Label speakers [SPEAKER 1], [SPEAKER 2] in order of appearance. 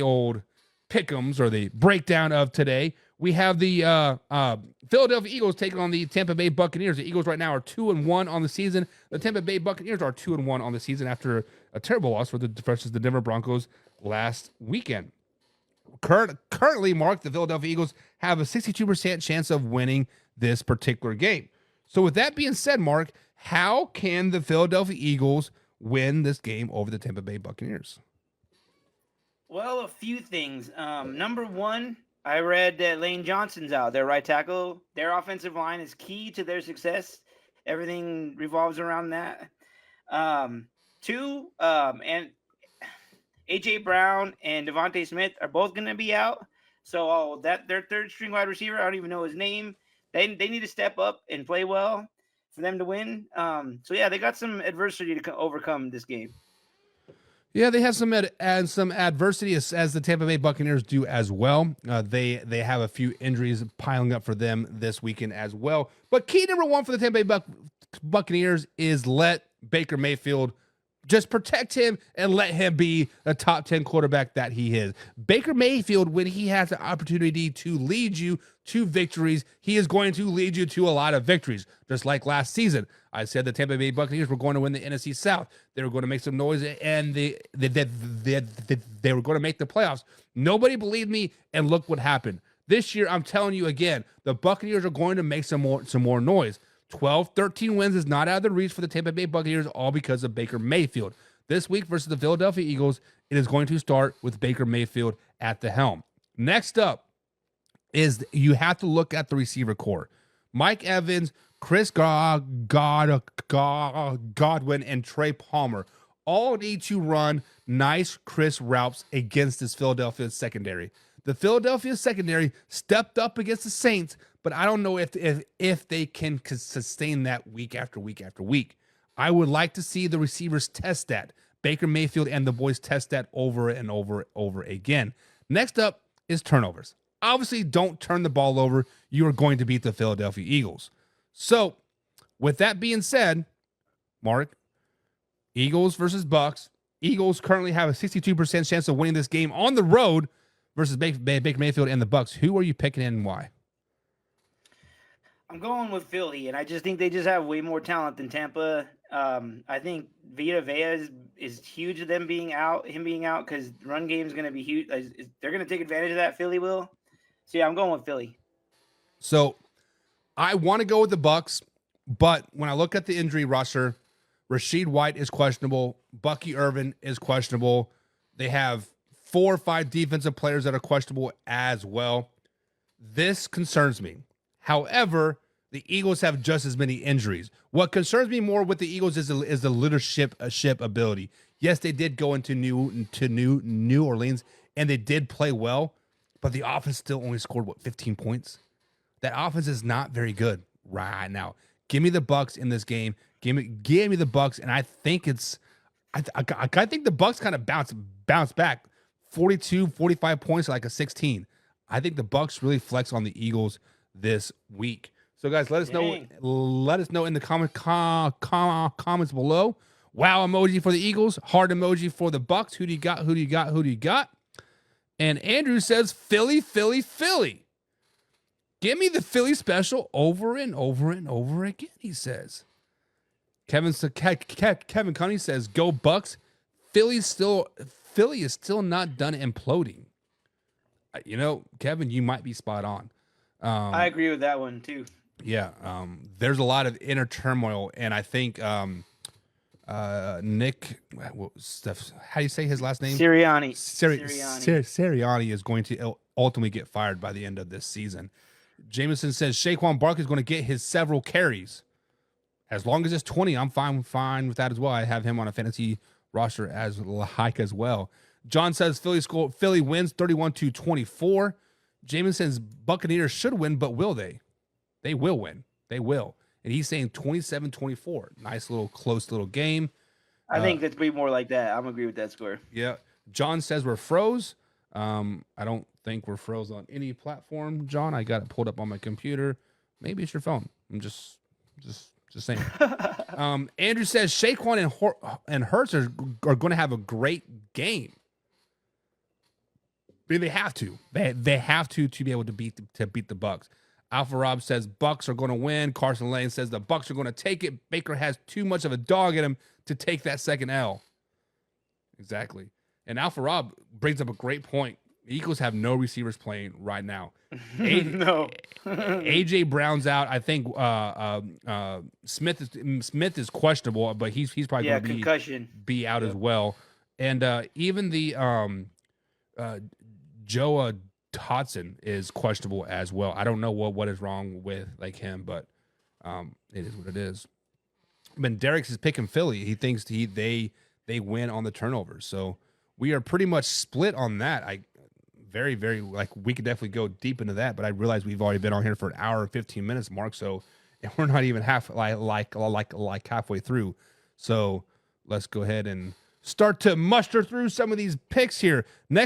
[SPEAKER 1] old pick'ems or the breakdown of today. We have the Philadelphia Eagles taking on the Tampa Bay Buccaneers. The Eagles right now are 2-1 on the season. The Tampa Bay Buccaneers are 2-1 on the season after a terrible loss versus the Denver Broncos last weekend. Currently, Mark, the Philadelphia Eagles have a 62% chance of winning this particular game. So with that being said, Mark, how can the Philadelphia Eagles win this game over the Tampa Bay Buccaneers?
[SPEAKER 2] Well, a few things. Number one, I read that Lane Johnson's out, their right tackle. Their offensive line is key to their success. Everything revolves around that. Two, and AJ Brown and Devontae Smith are both going to be out. So that their third string wide receiver, I don't even know his name. They need to step up and play well for them to win. So yeah, they got some adversity to overcome this game.
[SPEAKER 1] Yeah, they have some some adversity as the Tampa Bay Buccaneers do as well. They have a few injuries piling up for them this weekend as well. But key number one for the Tampa Bay Buccaneers is let Baker Mayfield just protect him and let him be a top 10 quarterback that he is. Baker Mayfield, when he has the opportunity to lead you to victories, he is going to lead you to a lot of victories. Just like last season, I said the Tampa Bay Buccaneers were going to win the NFC South. They were going to make some noise, and they were going to make the playoffs. Nobody believed me, and look what happened. This year, I'm telling you again, the Buccaneers are going to make some more noise. 12, 13 wins is not out of the reach for the Tampa Bay Buccaneers, all because of Baker Mayfield. This week versus the Philadelphia Eagles, it is going to start with Baker Mayfield at the helm. Next up is you have to look at the receiver core. Mike Evans, Chris Godwin, and Trey Palmer all need to run nice, crisp routes against this Philadelphia secondary. The Philadelphia secondary stepped up against the Saints, but I don't know if they can sustain that week after week after week. I would like to see the receivers test that. Baker Mayfield and the boys test that over and over again. Next up is turnovers. Obviously, don't turn the ball over. You are going to beat the Philadelphia Eagles. So, with that being said, Mark, Eagles versus Bucks. Eagles currently have a 62% chance of winning this game on the road versus Baker Mayfield and the Bucks. Who are you picking and why?
[SPEAKER 2] I'm going with Philly, and I just think they just have way more talent than Tampa. I think Vita Vea is huge of him being out, because run game is going to be huge. They're going to take advantage of that. Philly will. So yeah, I'm going with Philly.
[SPEAKER 1] So I want to go with the Bucks, but when I look at the injury roster, Rashid White is questionable. Bucky Irvin is questionable. They have 4 or 5 defensive players that are questionable as well. This concerns me. However, the Eagles have just as many injuries. What concerns me more with the Eagles is the leadership ability. Yes, they did go into New Orleans and they did play well, but the offense still only scored 15 points. That offense is not very good right now. Give me the Bucks in this game. Give me the Bucks, and I think I think the Bucks kind of bounce back. 42, 45 points, like a 16. I think the Bucks really flex on the Eagles this week. So, guys, let us know. Let us know in the comments below. Wow emoji for the Eagles. Heart emoji for the Bucks. Who do you got? Who do you got? Who do you got? And Andrew says Philly, Philly, Philly. Give me the Philly special over and over and over again. He says. Kevin Cunny says go Bucks. Philly is still not done imploding. You know, Kevin, you might be spot on.
[SPEAKER 2] I agree with that one too.
[SPEAKER 1] Yeah, there's a lot of inner turmoil, and I think Nick, how do you say his last name?
[SPEAKER 2] Sirianni.
[SPEAKER 1] Sirianni is going to ultimately get fired by the end of this season. Jameson says Saquon Barkley is going to get his several carries. As long as it's 20, I'm fine with that as well. I have him on a fantasy roster as well. John says Philly wins 31-24. Jameson says Buccaneers should win, but will they? They will win. They will. And he's saying 27-24. Nice little close little game.
[SPEAKER 2] I think that's be more like that. I'm agree with that score.
[SPEAKER 1] Yeah. John says we're froze. I don't think we're froze on any platform, John. I got it pulled up on my computer. Maybe it's your phone. I'm just saying. Andrew says Saquon and Hurts are going to have a great game. mean, they have to. They have to be able to beat the Bucks. Alpha Rob says Bucks are going to win. Carson Lane says the Bucks are going to take it. Baker has too much of a dog in him to take that second L. Exactly. And Alpha Rob brings up a great point. The Eagles have no receivers playing right now.
[SPEAKER 2] No.
[SPEAKER 1] AJ Brown's out. I think Smith is questionable, but he's probably going to be out as well. And even the Joe Dotson is questionable as well. I don't know what is wrong with like him, but it is what it is. But Derek's is picking Philly. He thinks they win on the turnovers. So we are pretty much split on that. Very, very, like, we could definitely go deep into that, but I realize we've already been on here for an hour and 15 minutes, Mark. So we're not even halfway through. So let's go ahead and start to muster through some of these picks here. Next